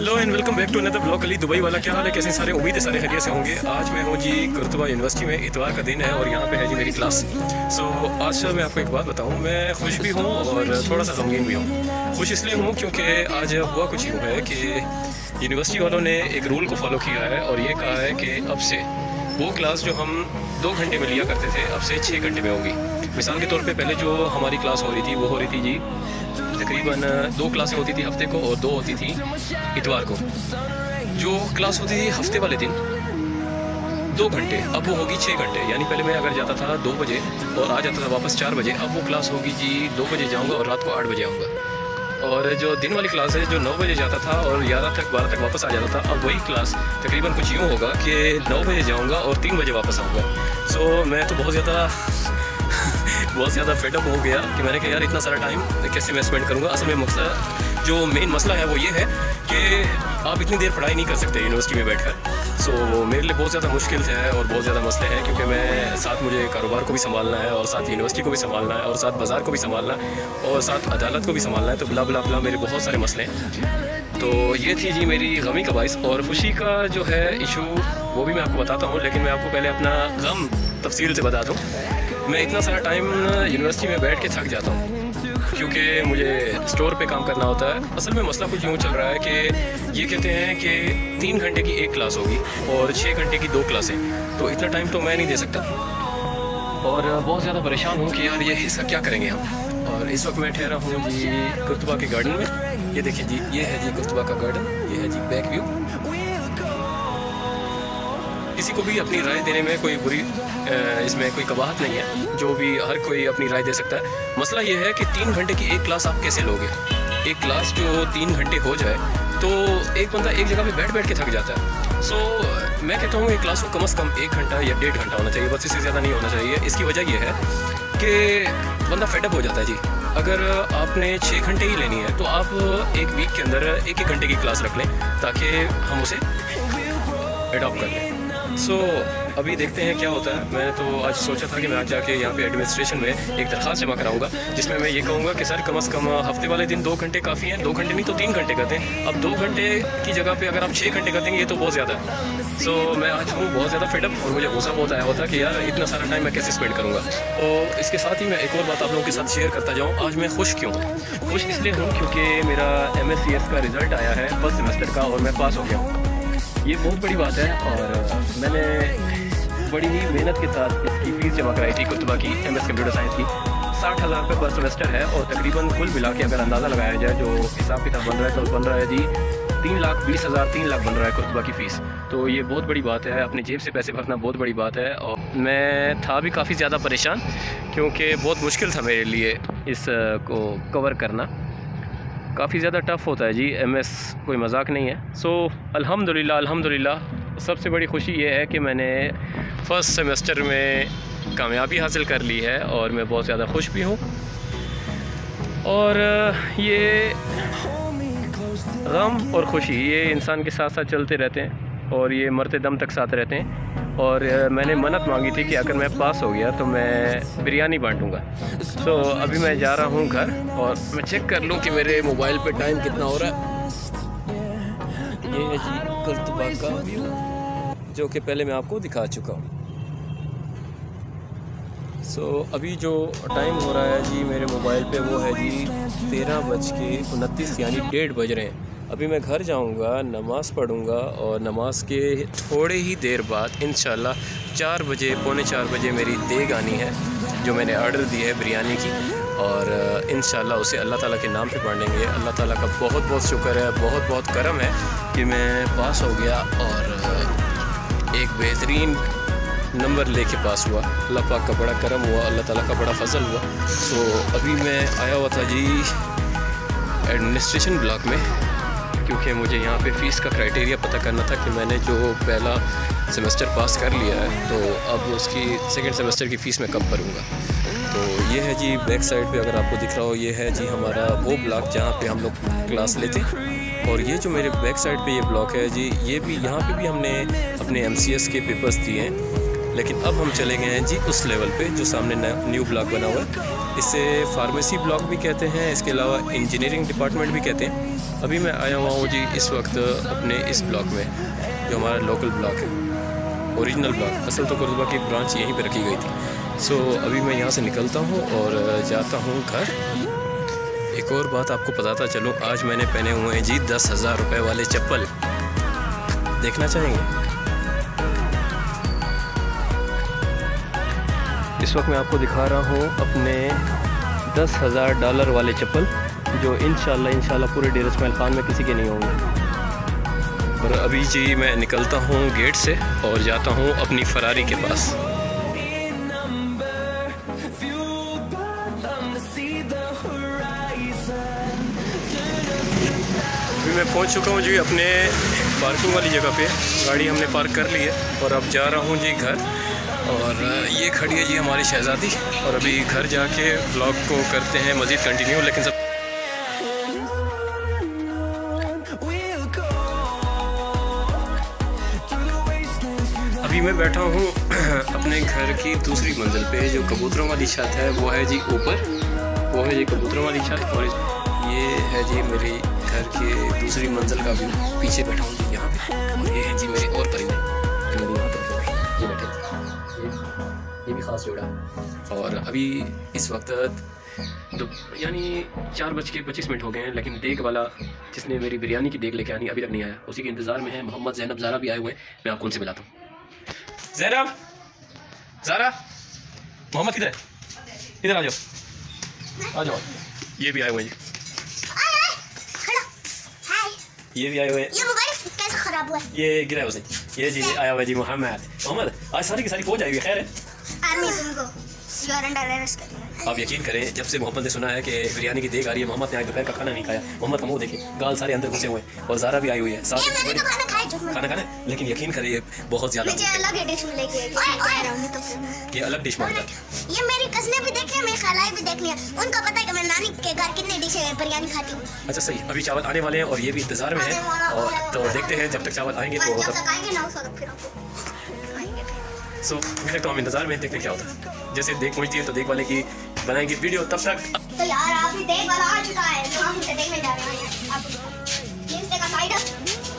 Hello and welcome back to another blog. Ali Dubai वाला, क्या हाल है, कैसे सारे? उम्मीद है सारे खैरियत से होंगे। आज मैं हूँ जी कुर्तुबा यूनिवर्सिटी में, इतवार का दिन है और यहाँ पे है जी मेरी क्लास। आज मैं आपको एक बात बताऊँ, मैं खुश भी हूँ और थोड़ा सा गमगीन भी हूँ। खुश इसलिए हूँ क्योंकि आज हुआ कुछ यूँ है कि यूनिवर्सिटी वालों ने एक रूल को फॉलो किया है और ये कहा है कि अब से वो क्लास जो हम 2 घंटे में लिया करते थे अब से 6 घंटे में होगी। मिसाल के तौर पे पहले जो हमारी क्लास हो रही थी वो हो रही थी जी तकरीबन 2 क्लासें होती थी हफ्ते को और 2 होती थी इतवार को। जो क्लास होती थी हफ्ते वाले दिन 2 घंटे, अब वो होगी 6 घंटे। यानी पहले मैं अगर जाता था 2 बजे और आ जाता था वापस 4 बजे, अब वो क्लास होगी जी 2 बजे जाऊँगा और रात को 8 बजे आऊँगा। और जो दिन वाली क्लास है जो 9 बजे जाता था और 11 तक 12 तक वापस आ जाता था, अब वही क्लास तकरीबन कुछ यूँ होगा कि 9 बजे जाऊँगा और 3 बजे वापस आऊँगा। मैं तो बहुत ज़्यादा फेडअप हो गया कि मैंने कहा यार इतना सारा टाइम कैसे मैं स्पेंड करूँगा। असल में जो मेन मसला है वो ये है कि आप इतनी देर पढ़ाई नहीं कर सकते यूनिवर्सिटी में बैठकर। मेरे लिए बहुत ज़्यादा मुश्किल है और बहुत ज़्यादा मसले हैं, क्योंकि मैं साथ मुझे कारोबार को भी संभालना है और साथ यूनिवर्सिटी को भी संभालना है और साथ बाज़ार को भी संभालना है और साथ अदालत को भी संभालना है। तो बुला बुला बुला मेरे बहुत सारे मसले हैं। तो ये थी जी मेरी गमी का बाइस। और खुशी का जो है इशू वो भी मैं आपको बताता हूँ, लेकिन मैं आपको पहले अपना गम तफसील से बता दूँ। मैं इतना सारा टाइम यूनिवर्सिटी में बैठ के थक जाता हूँ क्योंकि मुझे स्टोर पे काम करना होता है। असल में मसला कुछ यूँ चल रहा है कि ये कहते हैं कि 3 घंटे की एक क्लास होगी और 6 घंटे की 2 क्लासें, तो इतना टाइम तो मैं नहीं दे सकता और बहुत ज़्यादा परेशान हूँ कि यार ये हिस्सा क्या करेंगे हम। और इस वक्त मैं ठहरा हूँ जी कुर्तुबा के गार्डन में। ये देखिए जी, ये है जी कुर्तुबा का गार्डन, ये है जी बैक व्यू। किसी को भी अपनी राय देने में कोई इसमें कोई कबाहत नहीं है, जो भी हर कोई अपनी राय दे सकता है। मसला ये है कि 3 घंटे की एक क्लास आप कैसे लोगे? एक क्लास जो 3 घंटे हो जाए तो एक बंदा एक जगह पे बैठ के थक जाता है। मैं कहता हूँ एक क्लास को कम से कम 1 घंटा या 1.5 घंटा होना चाहिए, बस इससे ज़्यादा नहीं होना चाहिए। इसकी वजह यह है कि बंदा फेडअप हो जाता है जी। अगर आपने 6 घंटे ही लेनी है तो आप एक वीक के अंदर 1-1 घंटे की क्लास रख लें ताकि हम उसे एडॉप्ट कर लें। अभी देखते हैं क्या होता है। मैंने तो आज सोचा था कि मैं आज जाके यहाँ पे एडमिनिस्ट्रेशन में एक दरख्वास्त जमा कराऊंगा, जिसमें मैं ये कहूँगा कि सर कम से कम हफ्ते वाले दिन 2 घंटे काफ़ी हैं। 2 घंटे नहीं तो 3 घंटे करते हैं। अब 2 घंटे की जगह पे अगर आप 6 घंटे कर देंगे ये तो बहुत ज़्यादा है। मैं आज हूँ बहुत ज़्यादा फेडअप और मुझे गुस्सा बहुत आया होता कि यार इतना सारा टाइम मैं कैसे स्पेंड करूँगा। और इसके साथ ही मैं एक और बात आप लोगों के साथ शेयर करता जाऊँ। आज मैं खुश क्यों हूँ? खुश इसलिए हूँ क्योंकि मेरा MScs का रिज़ल्ट आया है फर्स्ट सेमेस्टर का और मैं पास हो गया हूँ। ये बहुत बड़ी बात है और मैंने बड़ी ही मेहनत के साथ इसकी फ़ीस जमा कराई थी कुर्तुबा की MS कंप्यूटर साइंस की। 60,000 रुपये पर सेमेस्टर है और तकरीबन कुल मिला के अगर अंदाज़ा लगाया जाए जो हिसाब किताब बन रहा है तो बन रहा है जी 3,20,000 3 लाख बन रहा है कुर्तुबा की फ़ीस। तो ये बहुत बड़ी बात है, अपनी जेब से पैसे भरना बहुत बड़ी बात है। और मैं था भी काफ़ी ज़्यादा परेशान क्योंकि बहुत मुश्किल था मेरे लिए इस को कवर करना। काफ़ी ज़्यादा टफ़ होता है जी MS, कोई मजाक नहीं है। अल्हम्दुलिल्लाह सबसे बड़ी खुशी ये है कि मैंने फ़र्स्ट सेमेस्टर में कामयाबी हासिल कर ली है और मैं बहुत ज़्यादा खुश भी हूँ। और ये गम और खुशी ये इंसान के साथ साथ चलते रहते हैं और ये मरते दम तक साथ रहते हैं। और मैंने मन्नत मांगी थी कि अगर मैं पास हो गया तो मैं बिरयानी बांटूँगा। अभी मैं जा रहा हूँ घर और मैं चेक कर लूँ कि मेरे मोबाइल पे टाइम कितना हो रहा है। ये है जी कुर्तुबा का व्यू जो कि पहले मैं आपको दिखा चुका हूँ। अभी जो टाइम हो रहा है जी मेरे मोबाइल पे वो है जी 13:29 यानी 1:30 बज रहे हैं। अभी मैं घर जाऊंगा, नमाज़ पढ़ूंगा और नमाज के थोड़े ही देर बाद इंशाल्लाह 4 बजे पौने 4 बजे मेरी देग आनी है जो मैंने ऑर्डर दी है बिरयानी की। और इंशाल्लाह उसे अल्लाह ताला के नाम पे बांटेंगे। अल्लाह ताला का बहुत बहुत शुक्र है, बहुत बहुत करम है कि मैं पास हो गया और एक बेहतरीन नंबर लेके पास हुआ। अल्लाह पाक का बड़ा करम हुआ, अल्लाह ताला का बड़ा फजल हुआ। अभी मैं आया हुआ था जी एडमिनिस्ट्रेशन ब्लॉक में क्योंकि मुझे यहाँ पे फ़ीस का क्राइटेरिया पता करना था कि मैंने जो पहला सेमेस्टर पास कर लिया है तो अब उसकी सेकंड सेमेस्टर की फ़ीस मैं कब भरूँगा। तो ये है जी बैक साइड पे अगर आपको दिख रहा हो, ये है जी हमारा वो ब्लॉक जहाँ पे हम लोग क्लास लेते हैं। और ये जो मेरे बैक साइड पे ये ब्लॉक है जी, ये भी यहाँ पे भी हमने अपने MCS के पेपर्स दिए हैं। लेकिन अब हम चले गए हैं जी उस लेवल पे जो सामने न्यू ब्लॉक बना हुआ है। इसे फार्मेसी ब्लॉक भी कहते हैं, इसके अलावा इंजीनियरिंग डिपार्टमेंट भी कहते हैं। अभी मैं आया हुआ हूँ जी इस वक्त अपने इस ब्लॉक में, जो हमारा लोकल ब्लॉक है, ओरिजिनल ब्लॉक। असल तो कुर्दुबा की ब्रांच यहीं पर रखी गई थी। सो अभी मैं यहाँ से निकलता हूँ और जाता हूँ घर। एक और बात आपको बताता चलूँ, आज मैंने पहने हुए हैं जी 10,000 रुपये वाले चप्पल। देखना चाहेंगे? इस वक्त मैं आपको दिखा रहा हूँ अपने $10,000 वाले चप्पल, जो इंशाल्लाह पूरे डेरा इस्माइल खान में किसी के नहीं होंगे। और अभी जी मैं निकलता हूँ गेट से और जाता हूँ अपनी फरारी के पास। अभी मैं पहुँच चुका हूँ जी अपने पार्किंग वाली जगह पे। गाड़ी हमने पार्क कर ली है और अब जा रहा हूँ जी घर। और ये खड़ी है जी हमारी शहज़ादी। और अभी घर जाके ब्लॉग को करते हैं मज़ीद कंटिन्यू। लेकिन सब अभी मैं बैठा हूँ अपने घर की दूसरी मंजिल पे, जो कबूतरों वाली छत है वो है जी ऊपर, वो है जी कबूतरों वाली छत। और ये है जी मेरी घर की दूसरी मंजिल का व्यू। पीछे बैठा हूँ जी यहाँ पे। और ये है जी मेरे और परिंदे जो मेरे यहाँ पर ये बैठे थे, ये भी ख़ास जोड़ा। और अभी इस वक्त यानी 4:25 हो गए हैं, लेकिन देग वाला जिसने मेरी बिरयानी की देग लेके आनी अभी तक नहीं आया। उसी के इंतज़ार में है। मोहम्मद, ज़ैनब, ज़ारा भी आए हुए हैं। मैं आपको उनसे मिलाता हूँ। ज़ैनब, ज़ारा, मोहम्मद किधर है? इधर आ जाओ, आ जाओ। ये भी आए हुए हैं, ये भी आए हुए हैं। ये मोबाइल कैसे खराब हुआ है? ये गिरा है उसे। ये जी आया हुआ है जी मोहम्मद। आज सारी की सारी फौज आई हुई। खैर है? आर्मी तुमको अंडर अरेस्ट कर लिया। आप यकीन करें, जब से मोहम्मद ने सुना है कि बिरयानी की देग आ रही है, मोहम्मद ने आज दोपहर का खाना नहीं खाया। मोहम्मद का मुंह देखे, गाल सारे अंदर घुसे हुए हैं। और ज़ारा भी आई हुई है साथ में खाना खाने। लेकिन यकीन करें ये बहुत ज़्यादा अलग डिश मिलेगी। ये अलग डिश मांगता है। ये मेरी कज़नें भी देखी है, मेरी खालाएं भी देख लिया। उनको पता है कि मैं नानी के घर कितनी डिशें बिरयानी खाती हूँ। अच्छा सही। अभी चावल आने वाले हैं और ये भी इंतज़ार में है। और तो देखते हैं जब तक चावल आएंगे तो सो तो हम इंतज़ार में देखते क्या होता है। जैसे देख पहुँचती है तो देख वाले की बनाएंगे वीडियो। तब तक तो यार आप ही देख वाला आ चुका है, तो हम उसे देखने जा रहे हैं। आप जिससे का फायदा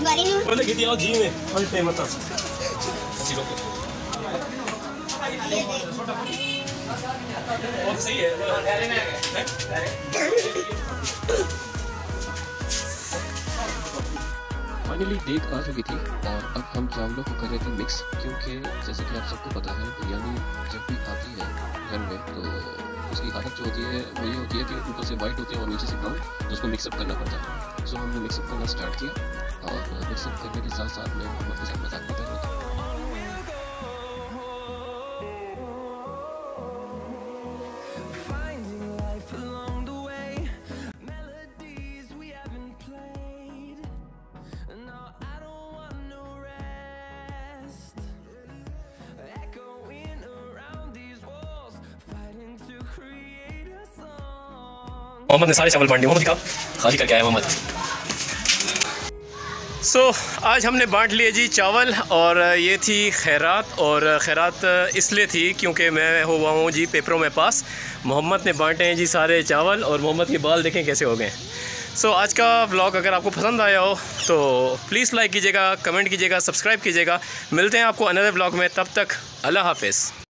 गाड़ी नहीं बोले कि दिया जी में अल्टे मत जीरो और सही है। फाइनली देग आ चुकी थी और अब हम चावलों को कर रहे थे मिक्स, क्योंकि जैसे कि आप सबको पता है बिरयानी जब भी आती है घर में तो उसकी हालत जो होती है वो ये होती है कि ऊपर से वाइट होती है और नीचे से ब्राउन, तो उसको मिक्सअप करना पड़ता है। सो हमने मिक्सअप करना स्टार्ट किया और मिक्सअप करने के साथ साथ मैं मोहम्मद के साथ मजाक करता रहता। मोहम्मद ने सारे चावल बांट दिए। मोहम्मद का खाली करके आया मोहम्मद। सो आज हमने बांट लिए जी चावल। और ये थी खैरात। और खैरात इसलिए थी क्योंकि मैं हुआ हूँ जी पेपरों में पास। मोहम्मद ने बांटे हैं जी सारे चावल और मोहम्मद के बाल देखें कैसे हो गए। सो आज का व्लॉग अगर आपको पसंद आया हो तो प्लीज़ लाइक कीजिएगा, कमेंट कीजिएगा, सब्सक्राइब कीजिएगा। मिलते हैं आपको अनदर व्लॉग में। तब तक अल्लाह हाफ़िज़।